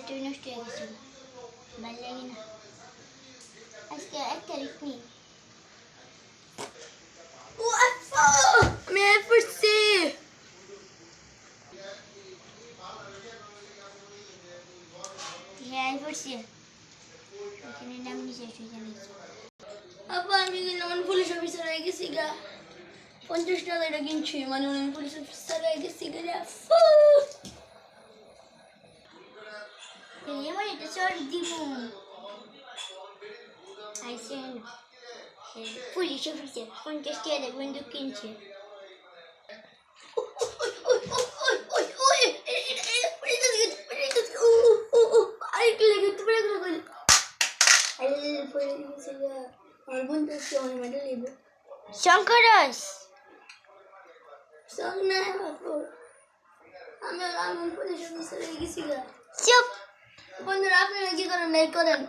Battery নষ্ট হয়ে গেছে, ভালো লাগে না। আজকে 1 তারিখ নেই। আমি পড়ছি, হ্যাঁ পড়ছি, এখানে নাম নিচে জানি। আপা আমি কিন্তু পুলিশ অফিসার হয়ে গেছি গা, 50 টাকা এটা কিনছি, মানে আমি পুলিশ অফিসার হয়ে গেছি গা। এবার এটা সরি দিব আইসেন পুলিশ অফিসার 50 টাকা বন্দুক কিনছে। শঙ্করস আমি পুলিশ অফিসার হয়ে গেছি গা। চুপ বন্ধুরা, আপনারা কি করেন নাই করেন।